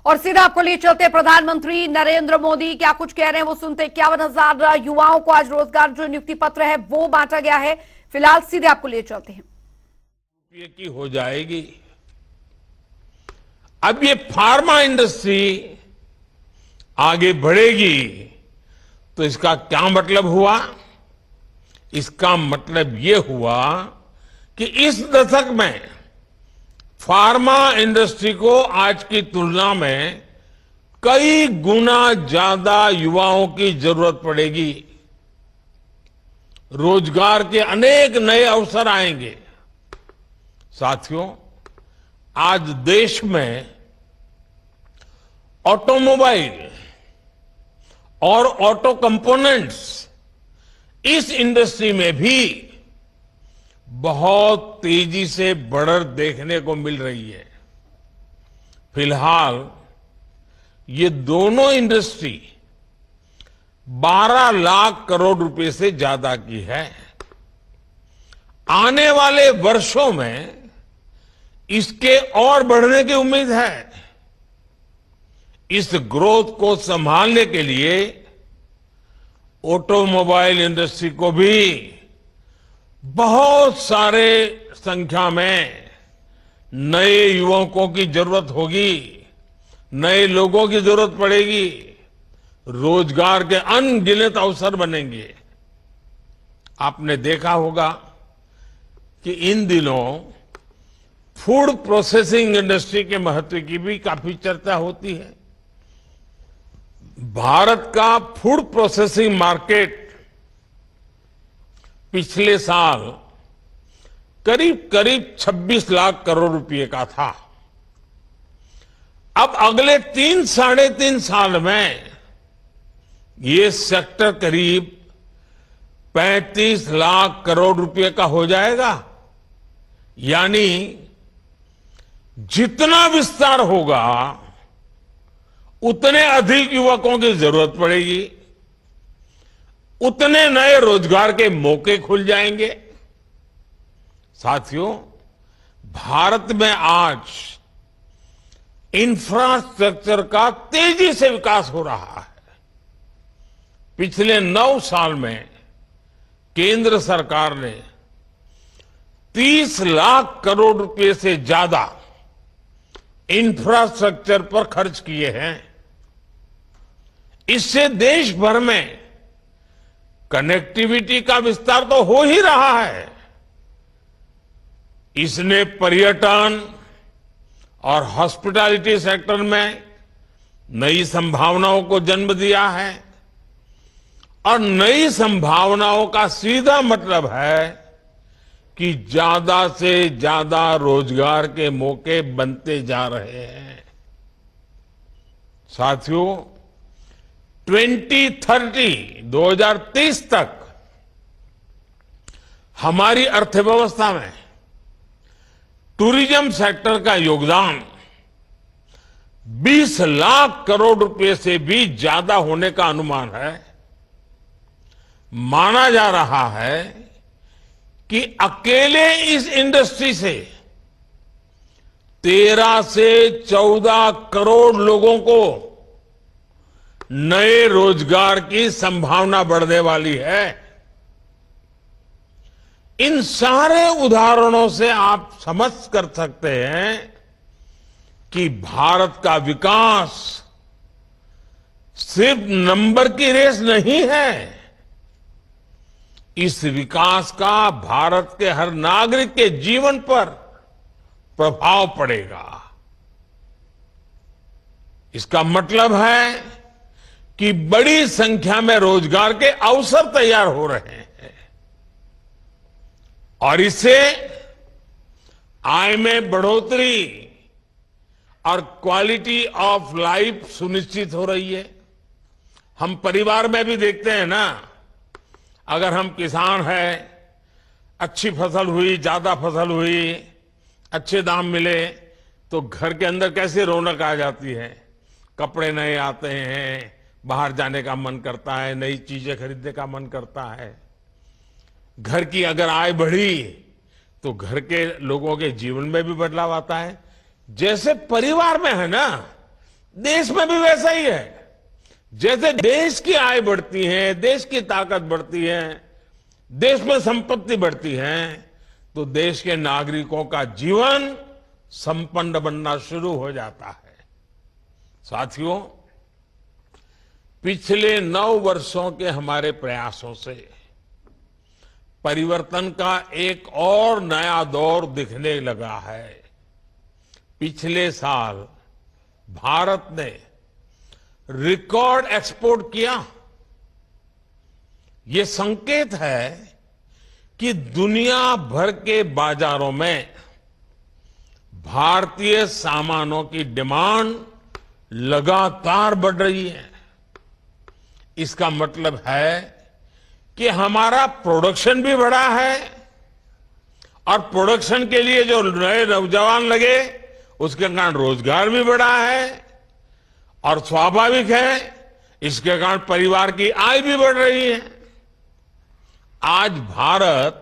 और सीधा आपको ले चलते प्रधानमंत्री नरेंद्र मोदी क्या कुछ कह रहे हैं वो सुनते। 51,000 युवाओं को आज रोजगार जो नियुक्ति पत्र है वो बांटा गया है। फिलहाल सीधे आपको ले चलते हैं। की हो जाएगी। अब ये फार्मा इंडस्ट्री आगे बढ़ेगी तो इसका क्या मतलब हुआ? इसका मतलब ये हुआ कि इस दशक में फार्मा इंडस्ट्री को आज की तुलना में कई गुना ज्यादा युवाओं की जरूरत पड़ेगी। रोजगार के अनेक नए अवसर आएंगे। साथियों, आज देश में ऑटोमोबाइल और ऑटो कंपोनेंट्स इस इंडस्ट्री में भी बहुत तेजी से बढ़त देखने को मिल रही है। फिलहाल ये दोनों इंडस्ट्री 12 लाख करोड़ रुपए से ज्यादा की है। आने वाले वर्षों में इसके और बढ़ने की उम्मीद है। इस ग्रोथ को संभालने के लिए ऑटोमोबाइल इंडस्ट्री को भी बहुत सारे संख्या में नए युवकों की जरूरत होगी, नए लोगों की जरूरत पड़ेगी। रोजगार के अनगिनत अवसर बनेंगे। आपने देखा होगा कि इन दिनों फूड प्रोसेसिंग इंडस्ट्री के महत्व की भी काफी चर्चा होती है। भारत का फूड प्रोसेसिंग मार्केट पिछले साल करीब करीब 26 लाख करोड़ रुपए का था। अब अगले 3-3.5 साल में ये सेक्टर करीब 35 लाख करोड़ रुपए का हो जाएगा। यानी जितना विस्तार होगा उतने अधिक युवकों की जरूरत पड़ेगी, उतने नए रोजगार के मौके खुल जाएंगे। साथियों, भारत में आज इंफ्रास्ट्रक्चर का तेजी से विकास हो रहा है। पिछले 9 साल में केंद्र सरकार ने 30 लाख करोड़ रुपए से ज्यादा इंफ्रास्ट्रक्चर पर खर्च किए हैं। इससे देश भर में कनेक्टिविटी का विस्तार तो हो ही रहा है। इसने पर्यटन और हॉस्पिटैलिटी सेक्टर में नई संभावनाओं को जन्म दिया है। और नई संभावनाओं का सीधा मतलब है कि ज्यादा से ज्यादा रोजगार के मौके बनते जा रहे हैं। साथियों, 2030 तक हमारी अर्थव्यवस्था में टूरिज्म सेक्टर का योगदान 20 लाख करोड़ रुपए से भी ज्यादा होने का अनुमान है। माना जा रहा है कि अकेले इस इंडस्ट्री से 13 से 14 करोड़ लोगों को नए रोजगार की संभावना बढ़ने वाली है। इन सारे उदाहरणों से आप समझ कर सकते हैं कि भारत का विकास सिर्फ नंबर की रेस नहीं है। इस विकास का भारत के हर नागरिक के जीवन पर प्रभाव पड़ेगा। इसका मतलब है कि बड़ी संख्या में रोजगार के अवसर तैयार हो रहे हैं और इससे आय में बढ़ोतरी और क्वालिटी ऑफ लाइफ सुनिश्चित हो रही है। हम परिवार में भी देखते हैं ना, अगर हम किसान हैं, अच्छी फसल हुई, ज्यादा फसल हुई, अच्छे दाम मिले तो घर के अंदर कैसे रौनक आ जाती है। कपड़े नए आते हैं, बाहर जाने का मन करता है, नई चीजें खरीदने का मन करता है। घर की अगर आय बढ़ी तो घर के लोगों के जीवन में भी बदलाव आता है। जैसे परिवार में है ना, देश में भी वैसा ही है। जैसे देश की आय बढ़ती है, देश की ताकत बढ़ती है, देश में संपत्ति बढ़ती है, तो देश के नागरिकों का जीवन संपन्न बनना शुरू हो जाता है। साथियों, पिछले 9 वर्षों के हमारे प्रयासों से परिवर्तन का एक और नया दौर दिखने लगा है। पिछले साल भारत ने रिकॉर्ड एक्सपोर्ट किया। ये संकेत है कि दुनिया भर के बाजारों में भारतीय सामानों की डिमांड लगातार बढ़ रही है। इसका मतलब है कि हमारा प्रोडक्शन भी बढ़ा है और प्रोडक्शन के लिए जो नए नौजवान लगे उसके कारण रोजगार भी बढ़ा है और स्वाभाविक है इसके कारण परिवार की आय भी बढ़ रही है। आज भारत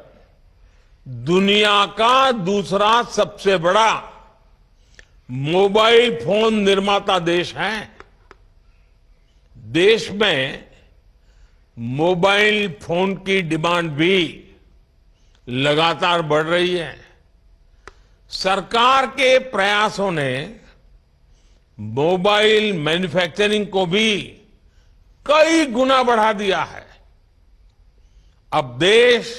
दुनिया का दूसरा सबसे बड़ा मोबाइल फोन निर्माता देश है। देश में मोबाइल फोन की डिमांड भी लगातार बढ़ रही है। सरकार के प्रयासों ने मोबाइल मैन्युफैक्चरिंग को भी कई गुना बढ़ा दिया है। अब देश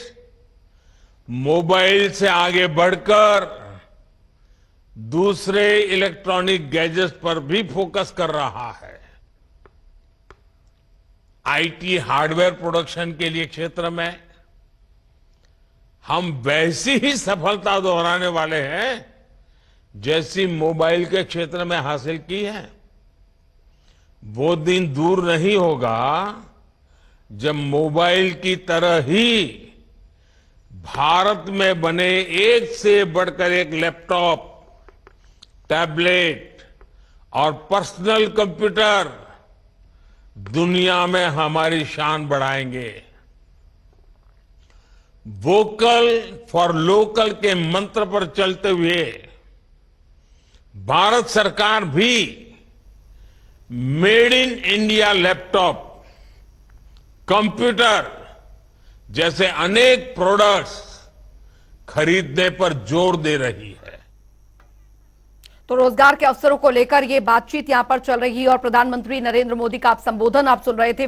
मोबाइल से आगे बढ़कर दूसरे इलेक्ट्रॉनिक गैजेट्स पर भी फोकस कर रहा है। आईटी हार्डवेयर प्रोडक्शन के लिए क्षेत्र में हम वैसी ही सफलता दोहराने वाले हैं जैसी मोबाइल के क्षेत्र में हासिल की है। वो दिन दूर नहीं होगा जब मोबाइल की तरह ही भारत में बने एक से बढ़कर एक लैपटॉप, टैबलेट और पर्सनल कंप्यूटर दुनिया में हमारी शान बढ़ाएंगे। वोकल फॉर लोकल के मंत्र पर चलते हुए भारत सरकार भी made in India laptop, computer जैसे अनेक प्रोडक्ट्स खरीदने पर जोर दे रही है। तो रोजगार के अवसरों को लेकर ये बातचीत यहां पर चल रही है और प्रधानमंत्री नरेंद्र मोदी का आप संबोधन आप सुन रहे थे।